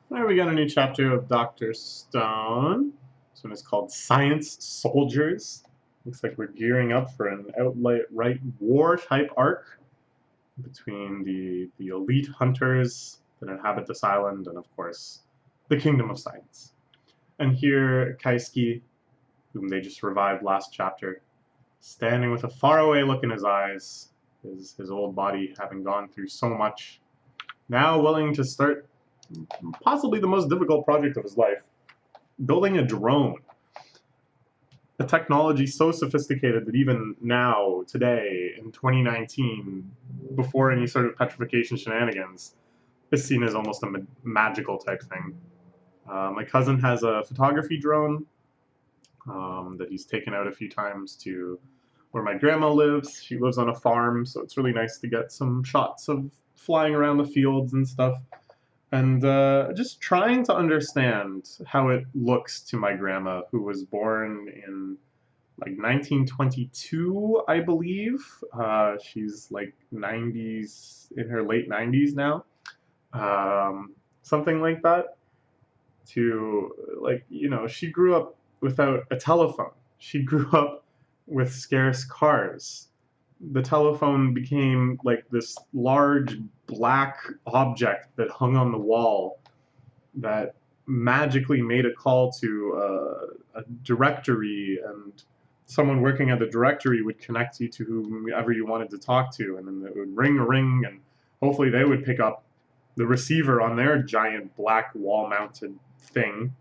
There we got a new chapter of Dr. Stone. This one is called Science Soldiers. Looks like we're gearing up for an outright war type arc between the elite hunters that inhabit this island and, of course, the Kingdom of Science. And here, Kaisuke, whom they just revived last chapter, standing with a faraway look in his eyes, his old body having gone through so much, now willing to start possibly the most difficult project of his life, building a drone. A technology so sophisticated that even now, today, in 2019, before any sort of petrification shenanigans, is seen as almost a magical type thing. My cousin has a photography drone that he's taken out a few times to where my grandma lives. She lives on a farm, so it's really nice to get some shots of flying around the fields and stuff. And just trying to understand how it looks to my grandma, who was born in like 1922, I believe. She's like 90s, in her late 90s now, something like that. To like, she grew up without a telephone. She grew up with scarce cars. The telephone became like this large black object that hung on the wall that magically made a call to a directory, and someone working at the directory would connect you to whomever you wanted to talk to, and then it would ring a ring, and hopefully they would pick up the receiver on their giant black wall-mounted thing.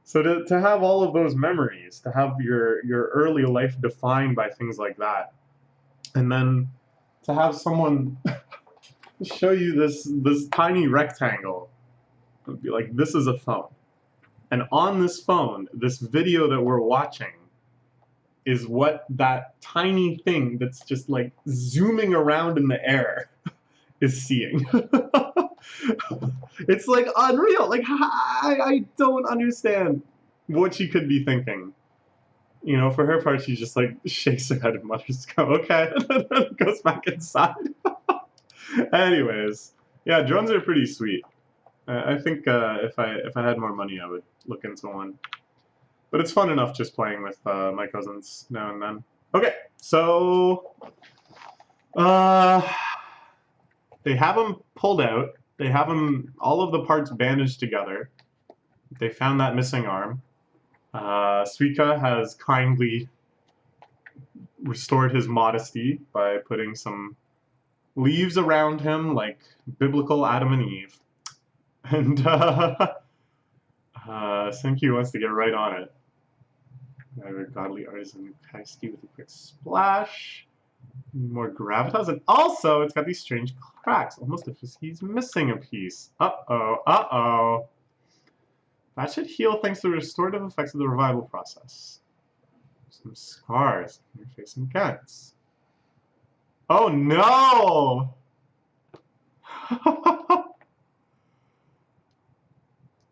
So to have all of those memories, to have your early life defined by things like that, and then to have someone show you this tiny rectangle and be like, this is a phone. And on this phone, this video that we're watching is what that tiny thing that's just like zooming around in the air is seeing. It's like unreal. Like, I don't understand what she could be thinking. For her part, she just like shakes her head and mutters, "Go okay," and then goes back inside. Anyways, yeah, drones are pretty sweet. I think if I had more money, I would look into one. But it's fun enough just playing with my cousins now and then. Okay, so uh, they have them pulled out. They have them all of the parts bandaged together. They found that missing arm. Suika has kindly restored his modesty by putting some leaves around him, like biblical Adam and Eve. And Senki wants to get right on it. Another godly artisan Kaisuke with a quick splash. More gravitas, and also it's got these strange cracks, almost as if he's missing a piece. Uh-oh, uh-oh. That should heal thanks to the restorative effects of the revival process. Some scars on your face and guts. Oh no!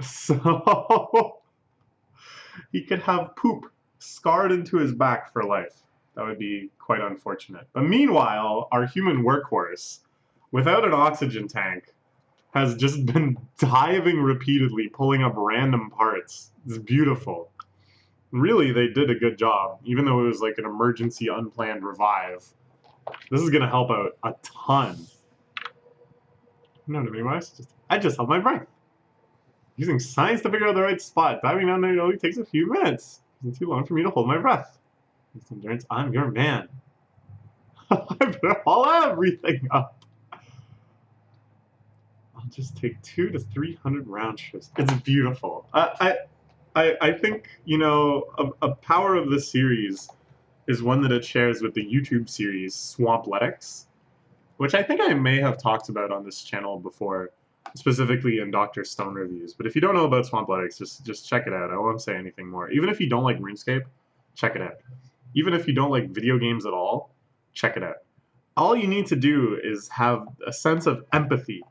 So he could have poop scarred into his back for life. That would be quite unfortunate. But meanwhile, our human workhorse, without an oxygen tank, has just been diving repeatedly, pulling up random parts. It's beautiful. Really, they did a good job, even though it was like an emergency, unplanned revive. This is gonna help out a ton. No, I just held my breath. Using science to figure out the right spot. Diving down there only takes a few minutes. Isn't too long for me to hold my breath. With endurance, I'm your man. I better haul everything up. I'll just take 200 to 300 round trips. It's beautiful. I think a power of this series is one that it shares with the YouTube series Swampletics, which I think I may have talked about on this channel before, specifically in Dr. Stone reviews. But if you don't know about Swampletics, just check it out. I won't say anything more. Even if you don't like RuneScape, check it out. Even if you don't like video games at all, check it out. All you need to do is have a sense of empathy,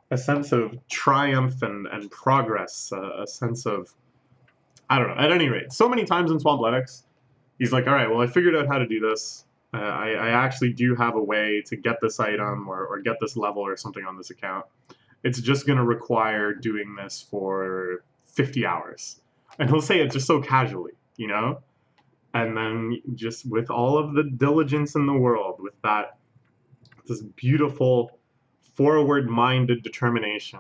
a sense of triumph and progress, a sense of, I don't know. At any rate, so many times in Swampletics, he's like, all right, well, I figured out how to do this. I actually do have a way to get this item or get this level or something on this account. it's just going to require doing this for 50 hours. And he'll say it just so casually, you know? And then just with all of the diligence in the world, with this beautiful forward-minded determination,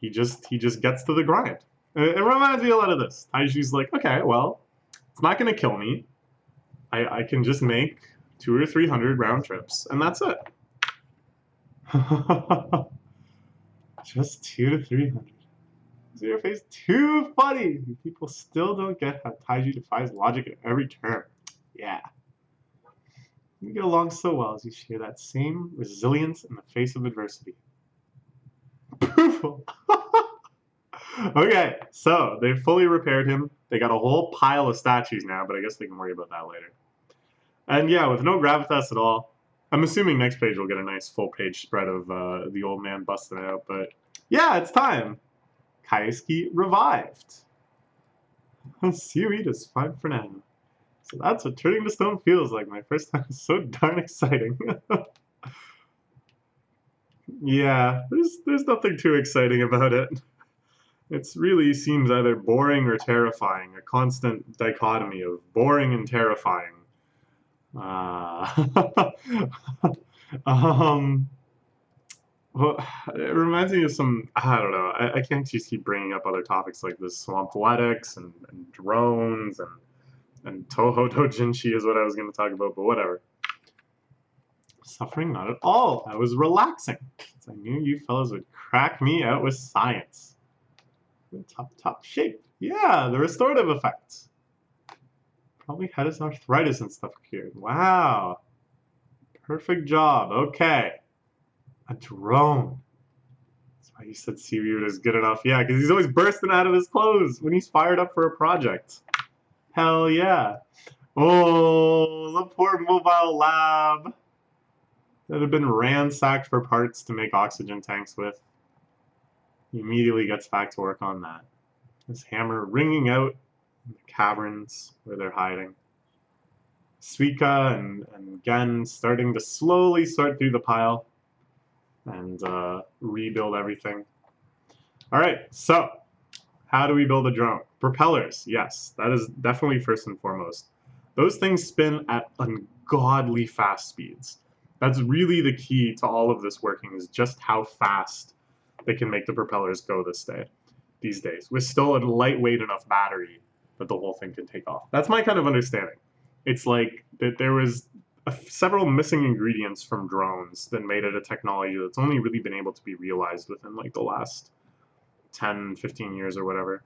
he just gets to the grind. It reminds me a lot of this. Taiju's like, okay, well, it's not going to kill me. I can just make 200 or 300 round trips, and that's it. Just 200 to 300. Zero face too funny. People still don't get how Taiju defies logic at every turn. Yeah. You get along so well as you share that same resilience in the face of adversity. Okay, so they fully repaired him. They got a whole pile of statues now, but I guess they can worry about that later. And yeah, with no gravitas at all. I'm assuming next page we'll get a nice full page spread of the old man busting out, but yeah, it's time. Kaisuke revived. Seaweed is fine for now. So that's what turning to stone feels like. My first time was so darn exciting. Yeah, there's nothing too exciting about it. It really seems either boring or terrifying, a constant dichotomy of boring and terrifying. Well, it reminds me of some, I don't know, I can't just keep bringing up other topics like this, Swampathletics and drones and Toho Dojinshi is what I was going to talk about, but whatever. Suffering not at all. I was relaxing. I knew you fellows would crack me out with science. Top shape. Yeah, the restorative effect. Probably had his arthritis and stuff cured. Wow. Perfect job. Okay. A drone. That's why you said Seaweed is good enough. Yeah, because he's always bursting out of his clothes when he's fired up for a project. Hell yeah. Oh, the poor mobile lab that had been ransacked for parts to make oxygen tanks with. He immediately gets back to work on that. His hammer ringing out in the caverns where they're hiding. Suika and Gen starting to slowly sort through the pile and rebuild everything. All right, so how do we build a drone? Propellers, yes, that is definitely first and foremost. Those things spin at ungodly fast speeds. That's really the key to all of this working, is just how fast they can make the propellers go these days, with still a lightweight enough battery that the whole thing can take off. That's my kind of understanding. It's like that there was several missing ingredients from drones that made it a technology that's only really been able to be realized within like the last 10, 15 years or whatever.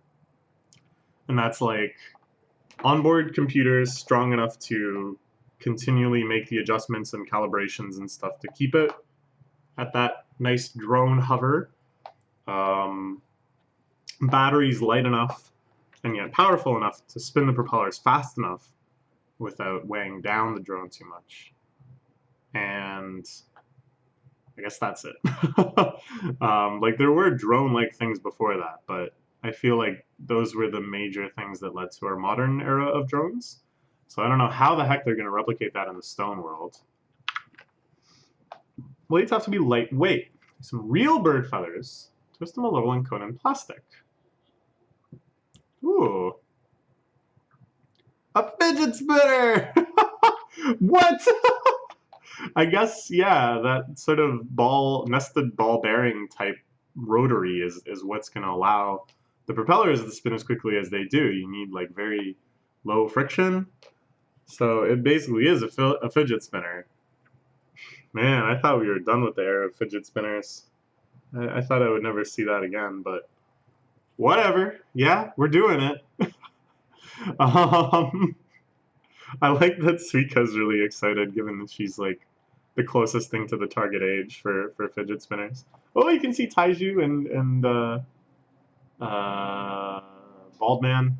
And that's like onboard computers strong enough to continually make the adjustments and calibrations and stuff to keep it at that nice drone hover. Batteries light enough and yet powerful enough to spin the propellers fast enough without weighing down the drone too much. And I guess that's it. Like there were drone-like things before that, but I feel like those were the major things that led to our modern era of drones. So I don't know how the heck they're going to replicate that in the stone world. Blades have to be lightweight. Some real bird feathers. Twist them a little and coat in plastic. Ooh. A fidget spinner! What? I guess, yeah, that sort of nested ball bearing type rotary is what's going to allow the propellers to spin as quickly as they do. You need like very low friction. So it basically is a fidget spinner. Man, I thought we were done with the era of fidget spinners. I thought I would never see that again, but whatever. Yeah, we're doing it. I like that Suika's really excited, given that she's like the closest thing to the target age for fidget spinners. Oh, you can see Taiju and Baldman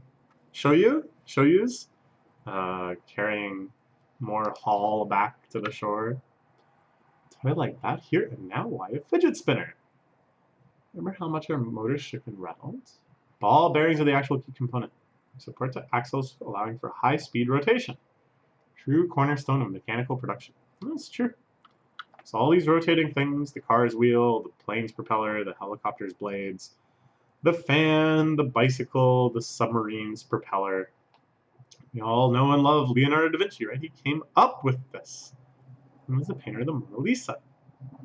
Shoyu's carrying more haul back to the shore. I like that here and now. Why a fidget spinner? Remember how much our motors ship in Reynolds? Ball bearings are the actual key component. Support to axles allowing for high-speed rotation. True cornerstone of mechanical production. That's true. So all these rotating things, the car's wheel, the plane's propeller, the helicopter's blades, the fan, the bicycle, the submarine's propeller. You all know and love Leonardo da Vinci, right? He came up with this. He was the painter of the Mona Lisa,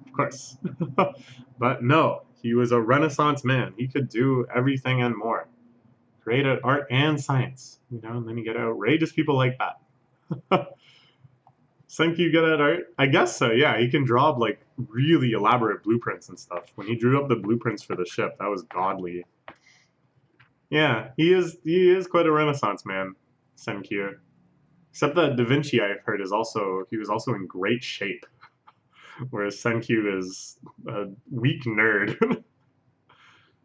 of course. But no, he was a Renaissance man. He could do everything and more. Great at art and science, you know, and then you get outrageous people like that. Senku good at art? I guess so, yeah. He can draw up, like, really elaborate blueprints and stuff. When he drew up the blueprints for the ship, that was godly. Yeah, he is quite a Renaissance man, Senku. Except that Da Vinci, I've heard, he was also in great shape. Whereas Senku is a weak nerd.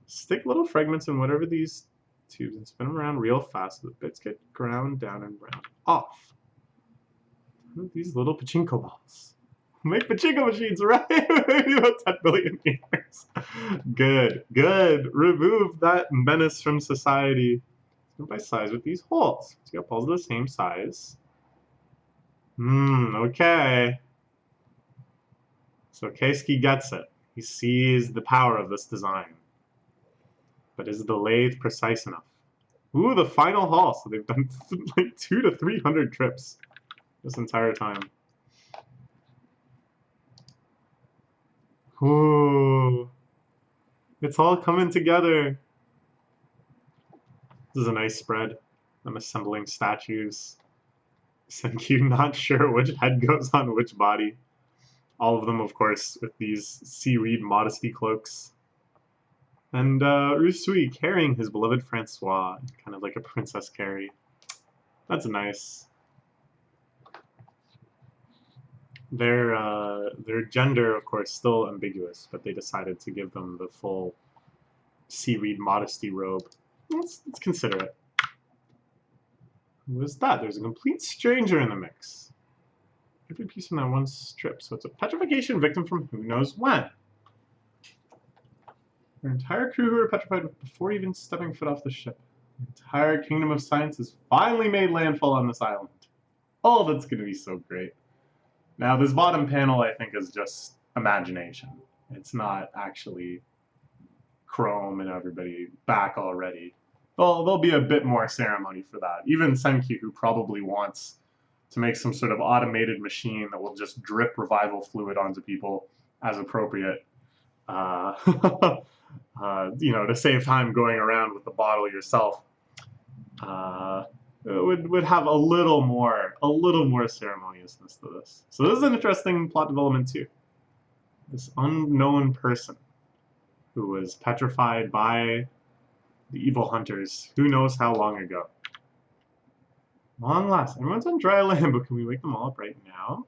Stick little fragments in whatever these tubes and spin them around real fast so the bits get ground down and ground off. These little pachinko balls. Make pachinko machines, right? Maybe about 10 billion years. Good, good. Remove that menace from society. By size with these holes. So you got balls of the same size. Okay. So Keisuke gets it. He sees the power of this design. But is the lathe precise enough? Ooh, the final haul. So they've done like 200 to 300 trips this entire time. Ooh. It's all coming together. This is a nice spread. I'm assembling statues. Senku not sure which head goes on which body. All of them, of course, with these seaweed modesty cloaks. And Usui carrying his beloved Francois, kind of like a Princess Carrie. That's nice. Their gender, of course, still ambiguous, but they decided to give them the full seaweed modesty robe. Let's consider it. Who is that? There's a complete stranger in the mix. Every piece in that one strip, so it's a petrification victim from who knows when. Their entire crew who were petrified before even stepping foot off the ship. The entire kingdom of science has finally made landfall on this island. Oh, that's going to be so great. Now, this bottom panel, I think, is just imagination. It's not actually Chrome and everybody back already. There'll be a bit more ceremony for that. Even Senku, who probably wants to make some sort of automated machine that will just drip revival fluid onto people as appropriate. You know, to save time going around with the bottle yourself. Would have a little more ceremoniousness to this. So this is an interesting plot development too. This unknown person who was petrified by the evil hunters, who knows how long ago. Long last, everyone's on dry land, but can we wake them all up right now?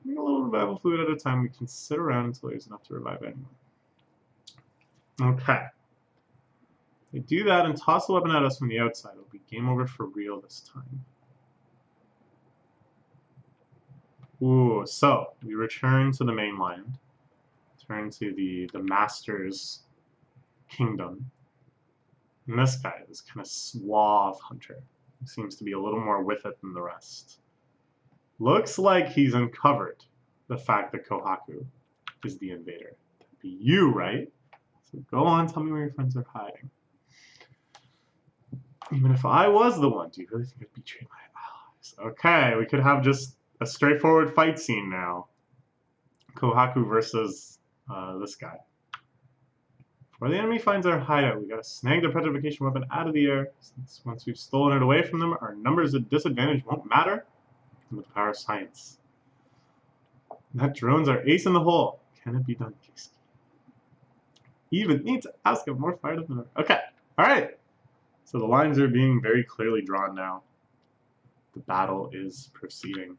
Make a little revival fluid at a time. We can sit around until there's enough to revive anyone. Okay. They do that and toss the weapon at us from the outside. It'll be game over for real this time. Ooh, so we return to the mainland. Turn to the Master's kingdom. And this guy, this kind of suave hunter, seems to be a little more with it than the rest. Looks like he's uncovered the fact that Kohaku is the invader. That'd be you, right? So go on, tell me where your friends are hiding. Even if I was the one, do you really think I'd betray my allies? Okay, we could have just a straightforward fight scene now. Kohaku versus this guy. Before the enemy finds our hideout, we gotta snag their petrification weapon out of the air. Since once we've stolen it away from them, our numbers at disadvantage won't matter. And with the power of science. That drone's our ace in the hole. Can it be done, Keisuke? Even need to ask him more fired up than ever. Okay, alright. So the lines are being very clearly drawn now. The battle is proceeding.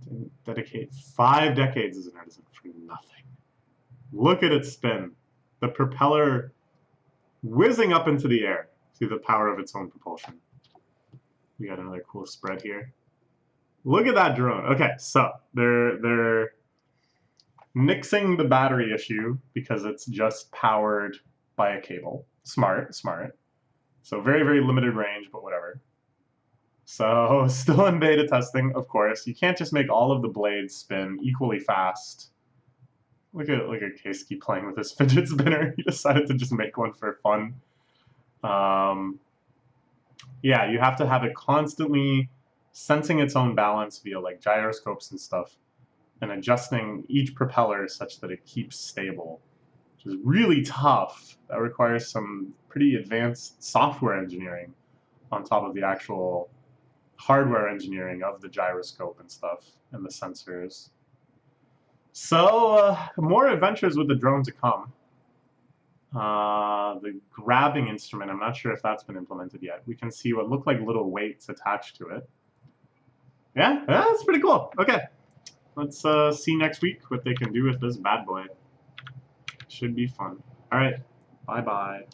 To dedicate 5 decades as an artisan for nothing. Look at it spin. The propeller whizzing up into the air through the power of its own propulsion. We got another cool spread here. Look at that drone. Okay, so they're nixing the battery issue because it's just powered by a cable. Smart, smart. So very, very limited range, but whatever. So still in beta testing, of course. You can't just make all of the blades spin equally fast. Look at Keisuke playing with his fidget spinner. He decided to just make one for fun. Yeah, you have to have it constantly sensing its own balance via like gyroscopes and stuff, and adjusting each propeller such that it keeps stable, which is really tough. That requires some pretty advanced software engineering on top of the actual hardware engineering of the gyroscope and stuff and the sensors. So more adventures with the drone to come. The grabbing instrument, I'm not sure if that's been implemented yet. We can see what look like little weights attached to it. Yeah, that's pretty cool. Okay, let's see next week what they can do with this bad boy. Should be fun. All right, bye-bye.